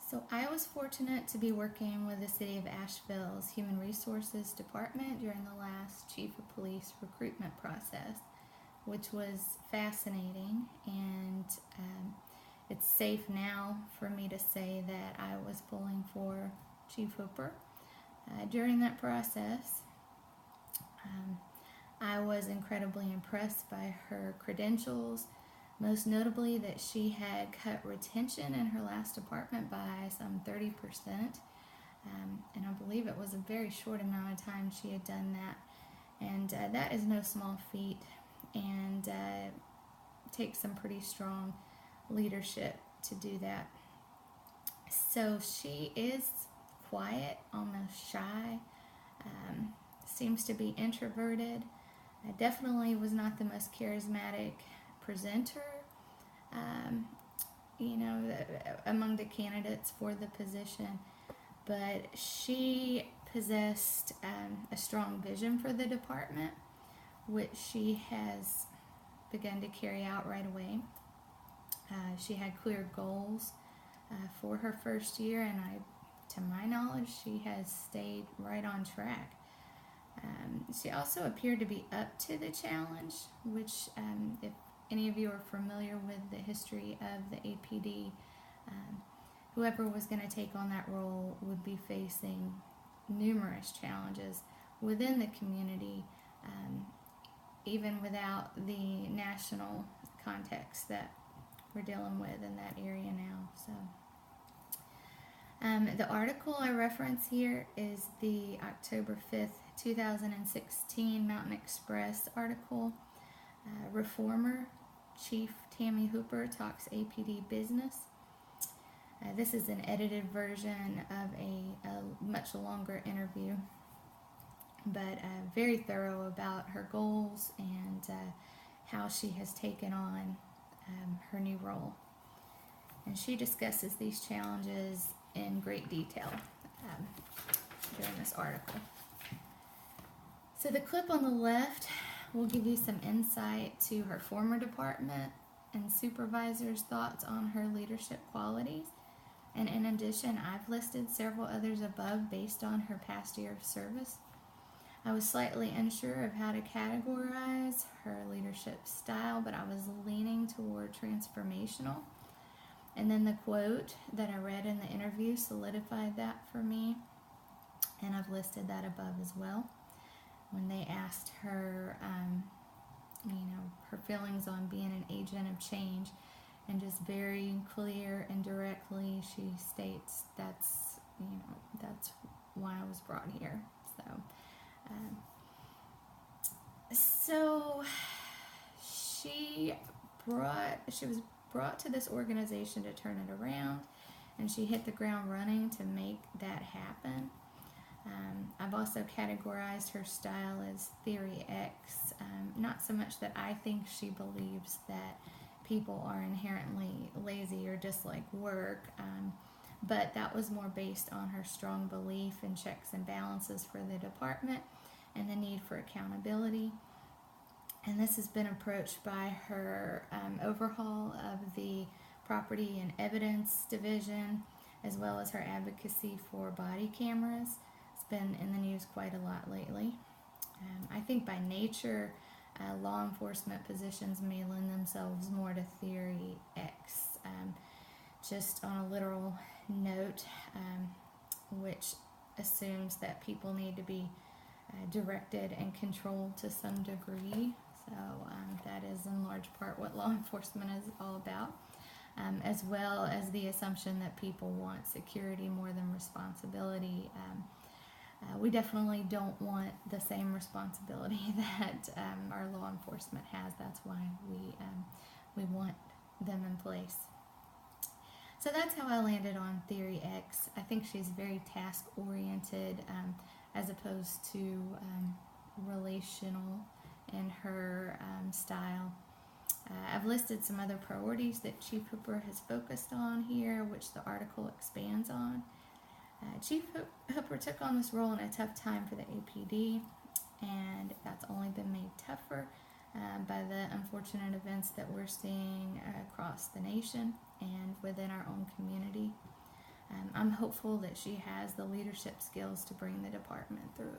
So I was fortunate to be working with the City of Asheville's Human Resources Department during the last Chief of Police recruitment process, which was fascinating, and it's safe now for me to say that I was pulling for Chief Hooper. During that process, I was incredibly impressed by her credentials, most notably that she had cut retention in her last department by some 30%, and I believe it was a very short amount of time she had done that, and that is no small feat, and takes some pretty strong leadership to do that. So she is quiet, almost shy, seems to be introverted. Definitely was not the most charismatic presenter, among the candidates for the position, but she possessed a strong vision for the department, which she has begun to carry out right away. She had clear goals for her first year, and to my knowledge, she has stayed right on track. She also appeared to be up to the challenge, which, if any of you are familiar with the history of the APD, whoever was going to take on that role would be facing numerous challenges within the community, even without the national context that we're dealing with in that area now. So the article I reference here is the October 5th, 2016 Mountain Express article, Reformer Chief Tammy Hooper Talks APD Business. This is an edited version of a much longer interview, but very thorough about her goals and how she has taken on her new role. And she discusses these challenges in great detail during this article. So the clip on the left will give you some insight to her former department and supervisors' thoughts on her leadership qualities. And in addition, I've listed several others above based on her past year of service. I was slightly unsure of how to categorize her leadership style, but I was leaning toward transformational. And then the quote that I read in the interview solidified that for me, and I've listed that above as well. When they asked her, her feelings on being an agent of change, and just very clear and directly, she states that's why I was brought here. So she was brought to this organization to turn it around, and she hit the ground running to make that happen. I've also categorized her style as Theory X, not so much that I think she believes that people are inherently lazy or dislike work, but that was more based on her strong belief in checks and balances for the department and the need for accountability. And this has been approached by her overhaul of the Property and Evidence Division, as well as her advocacy for body cameras. It's been in the news quite a lot lately. I think by nature, law enforcement positions may lend themselves more to Theory X. Just on a literal note, which assumes that people need to be directed and controlled to some degree. So that is in large part what law enforcement is all about, as well as the assumption that people want security more than responsibility. We definitely don't want the same responsibility that our law enforcement has. That's why we want them in place. So that's how I landed on Theory X. I think she's very task-oriented as opposed to relational in her style. I've listed some other priorities that Chief Hooper has focused on here, which the article expands on. Chief Hooper took on this role in a tough time for the APD, and that's only been made tougher by the unfortunate events that we're seeing across the nation and within our own community. I'm hopeful that she has the leadership skills to bring the department through